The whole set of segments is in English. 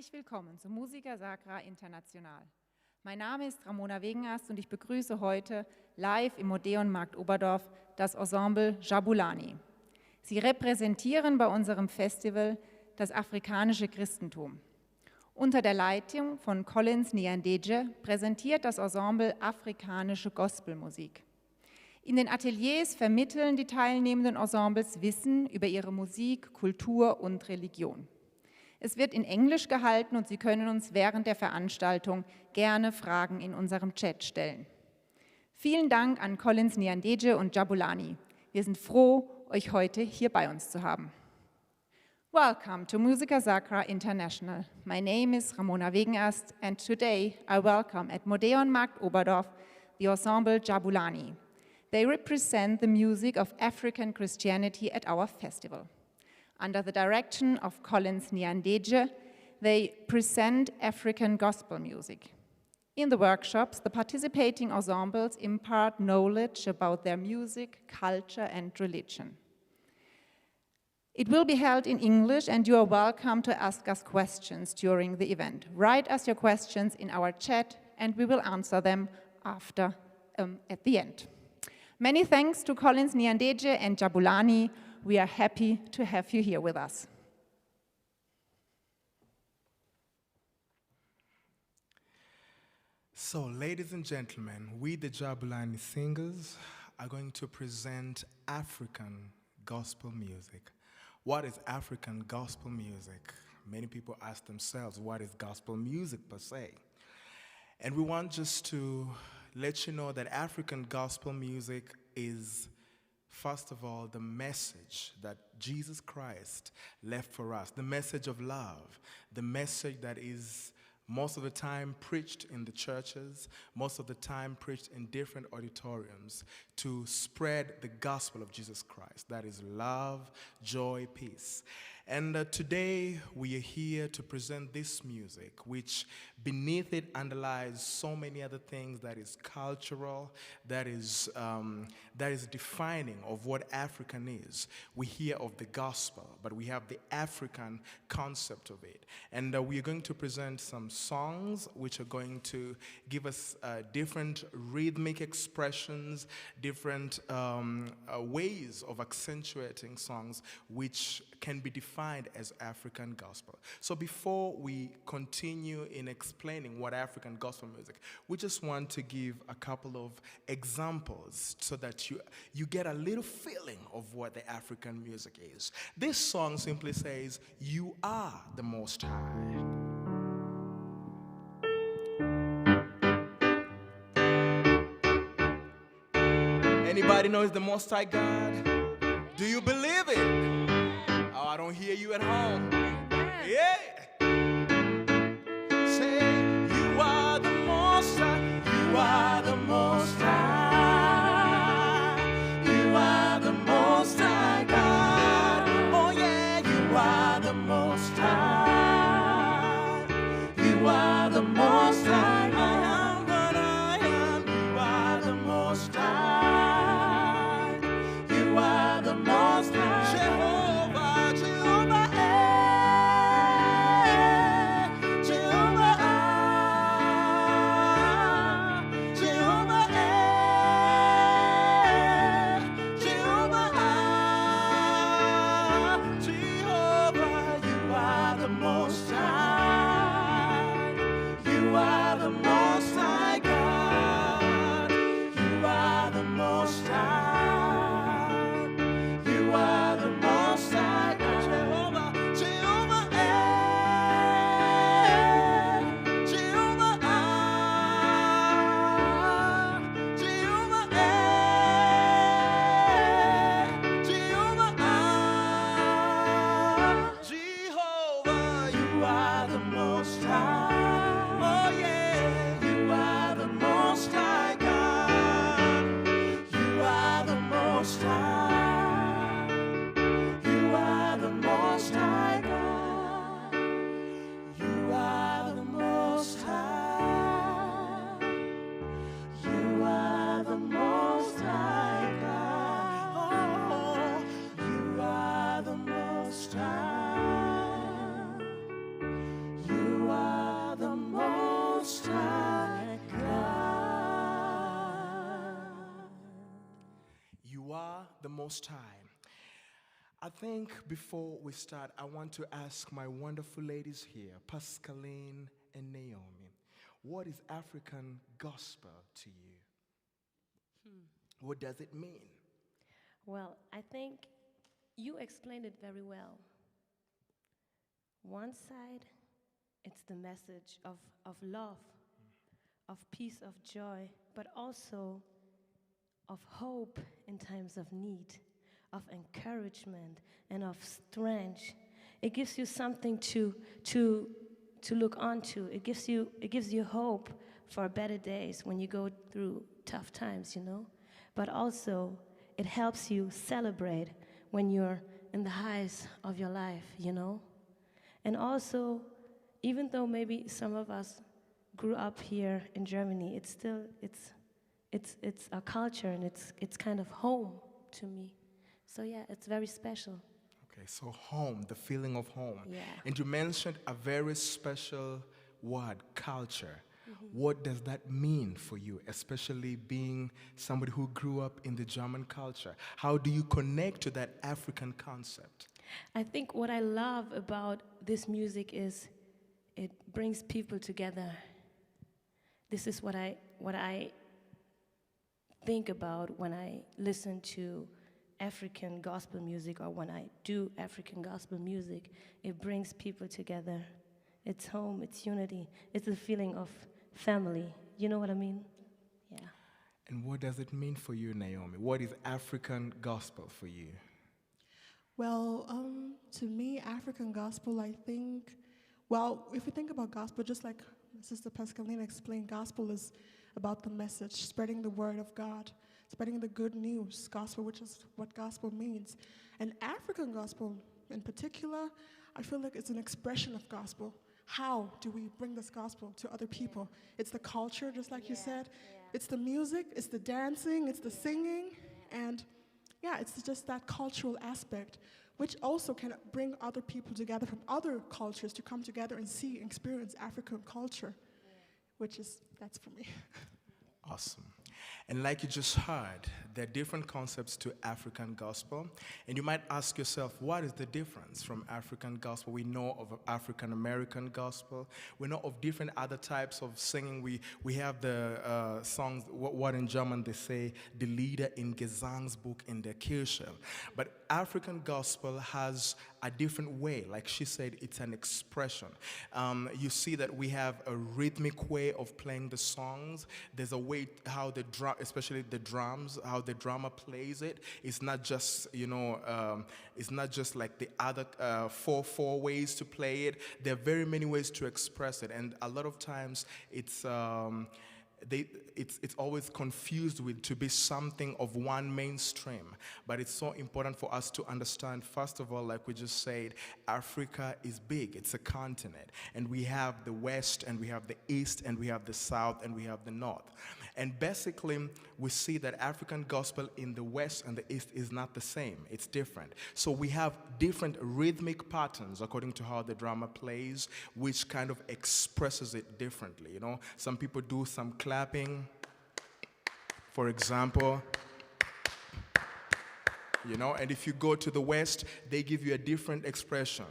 Herzlich willkommen zu Musica Sacra International. Mein Name ist Ramona Wegenast und ich begrüße heute live im Odeon Marktoberdorf das Ensemble Jabulani. Sie repräsentieren bei unserem Festival das afrikanische Christentum. Unter der Leitung von Collins Nyandeje präsentiert das Ensemble afrikanische Gospelmusik. In den Ateliers vermitteln die teilnehmenden Ensembles Wissen über ihre Musik, Kultur und Religion. Es wird in Englisch gehalten und Sie können uns während der Veranstaltung gerne Fragen in unserem Chat stellen. Vielen Dank an Collins Nyandeje und Jabulani. Wir sind froh, euch heute hier bei uns zu haben. Welcome to Musica Sacra International. My name is Ramona Wegenast and today I welcome at Odeon Marktoberdorf the ensemble Jabulani. They represent the music of African Christianity at our festival. Under the direction of Collins Nyandeje, they present African gospel music. In the workshops, the participating ensembles impart knowledge about their music, culture, and religion. It will be held in English, and you are welcome to ask us questions during the event. Write us your questions in our chat, and we will answer them after, at the end. Many thanks to Collins Nyandeje and Jabulani. We are happy to have you here with us. So, ladies and gentlemen, we the Jabulani singers are going to present African gospel music. What is African gospel music? Many people ask themselves, what is gospel music per se? And we want just to let you know that African gospel music is, first of all, the message that Jesus Christ left for us, the message of love, the message that is most of the time preached in the churches, most of the time preached in different auditoriums to spread the gospel of Jesus Christ. That is love, joy, peace. And today we are here to present this music, which beneath it underlies so many other things that is cultural, that is defining of what African is. We hear of the gospel, but we have the African concept of it. And we are going to present some songs which are going to give us different rhythmic expressions, different ways of accentuating songs which can be defined as African gospel. So before we continue in explaining what African gospel music, we just want to give a couple of examples so that you get a little feeling of what the African music is. This song simply says, "You are the Most High." Anybody knows the Most High God? Do you believe it? Oh, I don't hear you at home. Yeah. Say, you are the Most High. You are the Most High. You are the Most High God. Oh yeah, you are the Most High. You are the Most High. I am what I am. You are the Most High. You are the Most High. Jehovah, Jehovah, Jehovah, Jehovah, Jehovah, Jehovah, you are the Most High. You are the Most High God. You are the Most High. You are the Most High God. Jehovah, Jehovah, Jehovah, Jehovah, Jehovah, Jehovah, you are the Most High. Oh yeah, you are the Most High God. You Allah, the Most High. I think before we start, I want to ask my wonderful ladies here, Pascaline and Naomi, what is African gospel to you? What does it mean? Well, I think you explained it very well. One side, it's the message of love, of peace, of joy, but also of hope in times of need, of encouragement, and of strength. It gives you something to look onto. It gives you hope for better days when you go through tough times, But also, it helps you celebrate when you're in the highs of your life, And also, even though maybe some of us grew up here in Germany, it's our culture, and it's kind of home to me. So yeah, it's very special. Okay, so home, the feeling of home. Yeah. And you mentioned a very special word, culture. What does that mean for you, especially being somebody who grew up in the German culture? How do you connect to that African concept? I think what I love about this music is it brings people together. This is what I think about when I listen to African gospel music, or when I do African gospel music. It brings people together. It's home, it's unity, it's a feeling of family. You know what I mean? Yeah. And what does it mean for you, Naomi? What is African gospel for you? Well, to me, African gospel, I think, well, if you think about gospel, just like Sister Pascalina explained, gospel is about the message, spreading the word of God, spreading the good news, gospel, which is what gospel means. And African gospel in particular, I feel like it's an expression of gospel. How do we bring this gospel to other people? It's the culture, just like you said. It's the music, it's the dancing, it's the singing, and yeah, it's just that cultural aspect, which also can bring other people together from other cultures to come together and see and experience African culture, that's for me. Awesome. And like you just heard, there are different concepts to African gospel. And you might ask yourself, what is the difference from African gospel? We know of African American gospel. We know of different other types of singing. We have the songs, what in German they say, die Lieder in Gesangsbuch in der Kirche. But African gospel has a different way. Like she said, it's an expression. You see that we have a rhythmic way of playing the songs. There's a way how the drum, especially the drums, how the drummer plays it. It's not just, it's not just like the other four ways to play it. There are very many ways to express it, and a lot of times it's always confused with to be something of one mainstream. But it's so important for us to understand, first of all, like we just said, Africa is big. It's a continent. And we have the West, and we have the East, and we have the South, and we have the North. And basically, we see that African gospel in the West and the East is not the same. It's different. So we have different rhythmic patterns according to how the drummer plays, which kind of expresses it differently. Some people do some clapping, for example. And if you go to the West, they give you a different expression,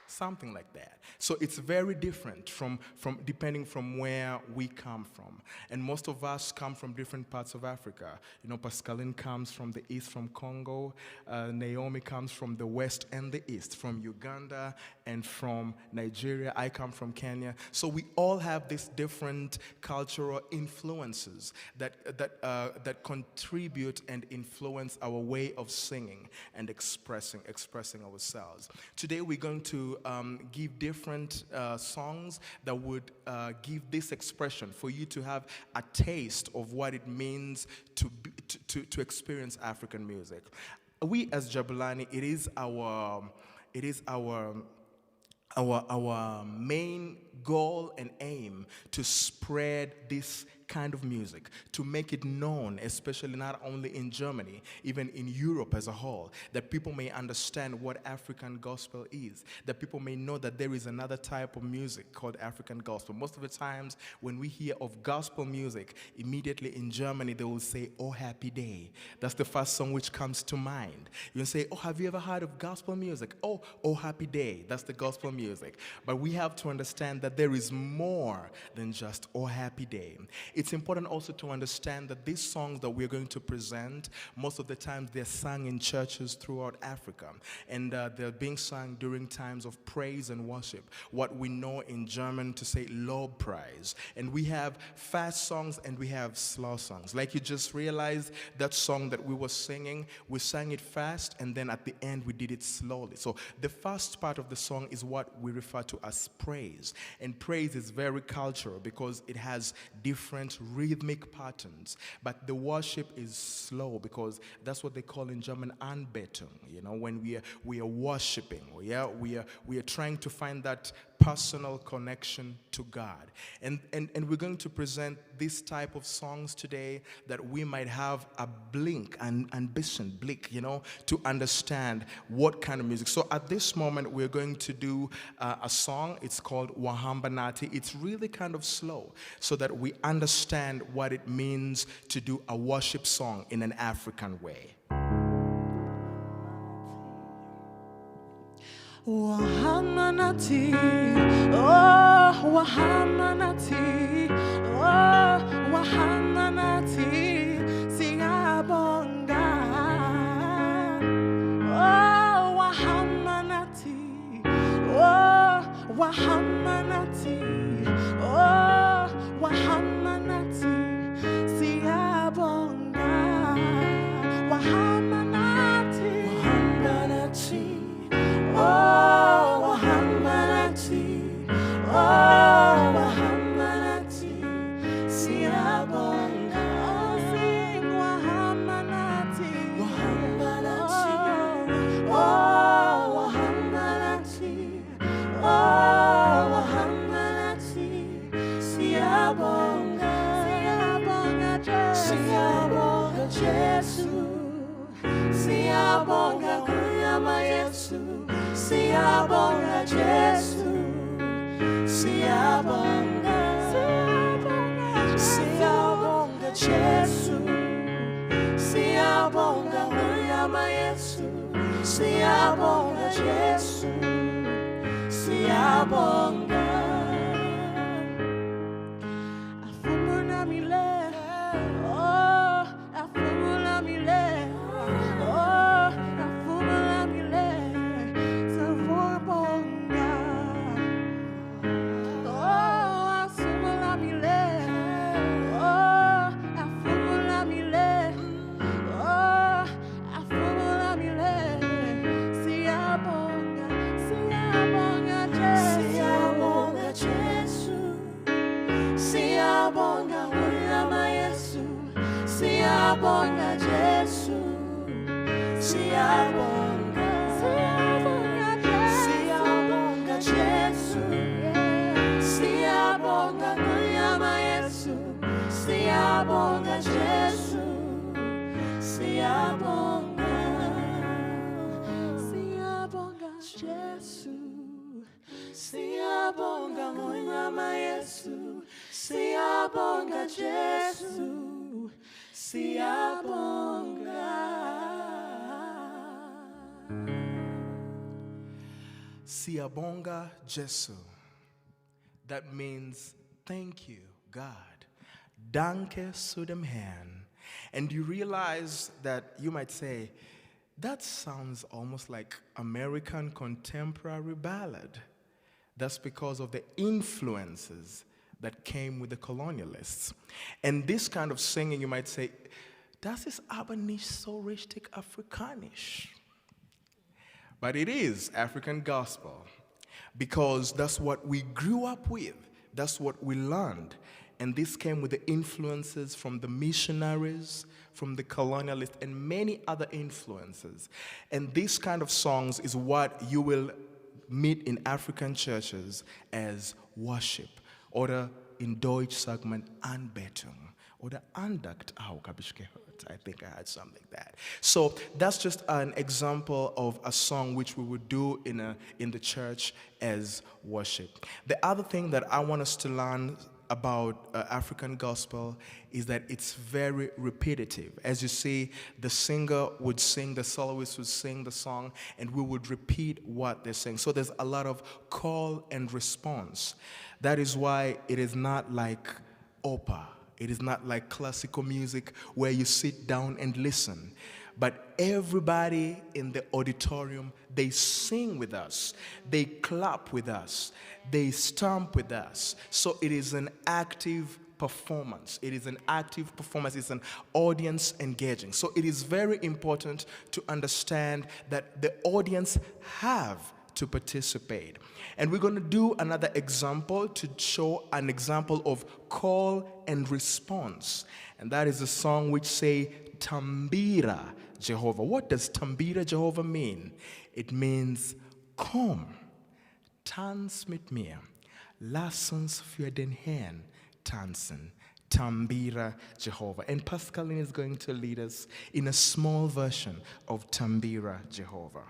Something like that. So it's very different from depending from where we come from. And most of us come from different parts of Africa. Pascaline comes from the east, from Congo. Naomi comes from the west and the east, from Uganda and from Nigeria. I come from Kenya. So we all have these different cultural influences that contribute and influence our way of singing and expressing ourselves. Today we're going to give different songs that would give this expression for you to have a taste of what it means to experience African music. We as Jabulani, it is our main goal and aim to spread this kind of music, to make it known, especially not only in Germany, even in Europe as a whole, that people may understand what African gospel is, that people may know that there is another type of music called African gospel. Most of the times when we hear of gospel music, immediately in Germany they will say, "Oh, happy day." That's the first song which comes to mind. You will say, "Oh, have you ever heard of gospel music?" "Oh, oh, happy day." That's the gospel music. But we have to understand that there is more than just "Oh, happy day." It's important also to understand that these songs that we're going to present, most of the times they're sung in churches throughout Africa. And they're being sung during times of praise and worship, what we know in German to say Lobpreis. And we have fast songs and we have slow songs. Like you just realized, that song that we were singing, we sang it fast, and then at the end we did it slowly. So the first part of the song is what we refer to as praise. And praise is very cultural because it has different rhythmic patterns. But the worship is slow because that's what they call in German Anbetung. You know, when we are worshiping, we are trying to find that personal connection to God. And we're going to present this type of songs today that we might have a blink, an ambition, you know, to understand what kind of music. So at this moment, we're going to do a song. It's called Wahamba Nati. It's really kind of slow so that we understand what it means to do a worship song in an African way. Wahamanati, oh, Wahamanati, oh, Wahamanati, singabonga, oh, Wahamanati, oh, Wahamanati, oh, Wahamanati, singabonga, Wahamanati, Wahamanati. Oh, Wahamanati, oh, Wahamanati, siyabonga. Oh, sing Wahamanati, Wahamanati, oh, Wahamanati, oh, Wahamanati, siyabonga, siyabonga Jesu, siyabonga kunyama Yesu. Siyabonga Jesu, siyabonga, siyabonga Jesu, siyabonga uyama Yesu, siyabonga Jesu, siyabonga. Afumuna mile, oh, afumuna mile, oh, afumuna mile. Siyabonga Jesu, siyabonga, siyabonga Jesu, siyabonga kunyama Yesu, siyabonga Jesu, siyabonga, siyabonga Jesu, siyabonga kunyama Yesu, siyabonga Jesu. Siyabonga. Siyabonga Jesu. That means thank you, God. Danke zu dem Herrn. And you realize that you might say, that sounds almost like American contemporary ballad. That's because of the influences that came with the colonialists. And this kind of singing, you might say, das ist aber nicht so richtig afrikanisch. But it is African gospel because that's what we grew up with. That's what we learned. And this came with the influences from the missionaries, from the colonialists, and many other influences. And this kind of songs is what you will meet in African churches as worship or in Deutsch sagt man Anbetung oder Andacht auch, habe ich gehört. I think I had something like that. So that's just an example of a song which we would do in the church as worship. The other thing that I want us to learn about African gospel is that it's very repetitive. As you see, the singer would sing, the soloist would sing the song, and we would repeat what they're saying. So there's a lot of call and response. That is why it is not like opera. It is not like classical music where you sit down and listen. But everybody in the auditorium, they sing with us. They clap with us. They stomp with us. So it is an active performance. It is an active performance. It's an audience engaging. So it is very important to understand that the audience have to participate. And we're going to do another example to show an example of call and response. And that is a song which say, Tambira Jehovah. What does Tambira Jehovah mean? It means, komm, tanz mit mir, lass uns für den Herrn tanzen. Tambira Jehovah. And Pascaline is going to lead us in a small version of Tambira Jehovah.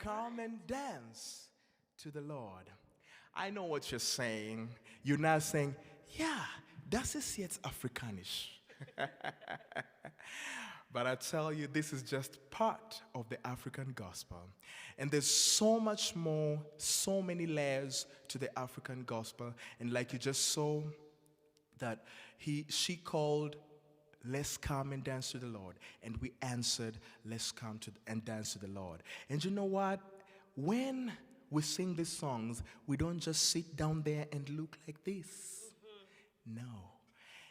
Come and dance to the Lord. I know what you're saying. You're now saying, yeah, das ist jetzt Afrikanisch. But I tell you, this is just part of the African gospel. And there's so much more, so many layers to the African gospel. And like you just saw, that she called, let's come and dance to the Lord. And we answered, let's come and dance to the Lord. And you know what? When we sing these songs, we don't just sit down there and look like this. No.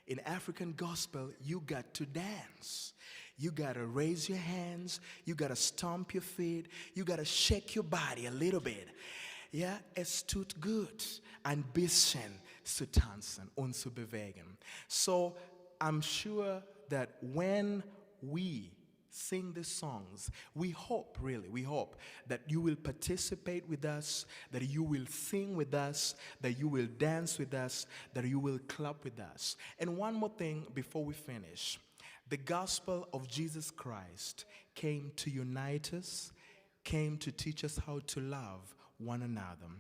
In African gospel, you got to dance. You got to raise your hands. You got to stomp your feet. You got to shake your body a little bit. Ja, es tut gut, ein bisschen zu tanzen und zu bewegen. So I'm sure that when we sing these songs, we hope that you will participate with us, that you will sing with us, that you will dance with us, that you will clap with us. And one more thing before we finish. The gospel of Jesus Christ came to unite us, came to teach us how to love one another.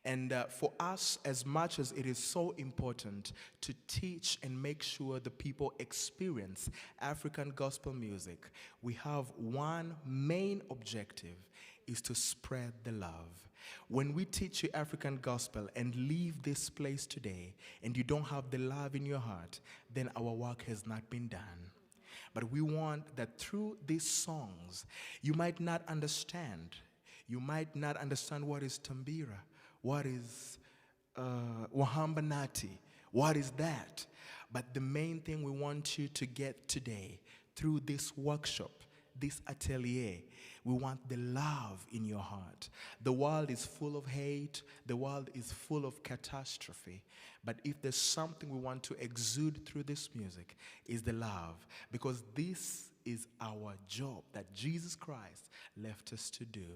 And for us, as much as it is so important to teach and make sure the people experience African gospel music, we have one main objective, is to spread the love. When we teach you African gospel and leave this place today and you don't have the love in your heart, then our work has not been done. But we want that through these songs, you might not understand. You might not understand what is Tambira, what is Wahambanati, what is that? But the main thing we want you to get today through this workshop, this atelier, we want the love in your heart. The world is full of hate. The world is full of catastrophe. But if there's something we want to exude through this music, is the love. Because this is our job that Jesus Christ left us to do.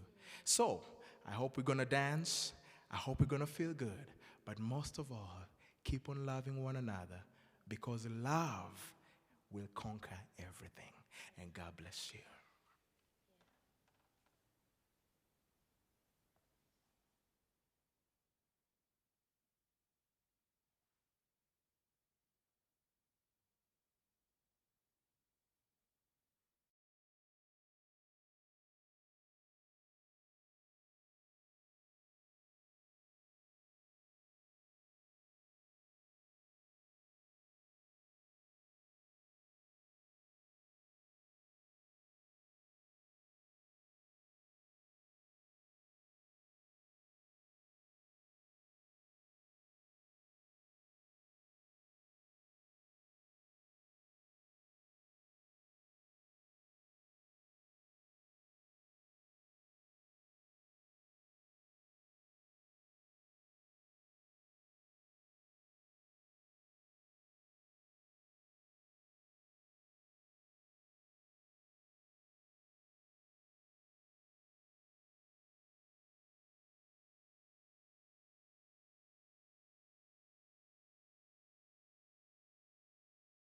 So, I hope we're going to dance. I hope we're going to feel good. But most of all, keep on loving one another, because love will conquer everything. And God bless you.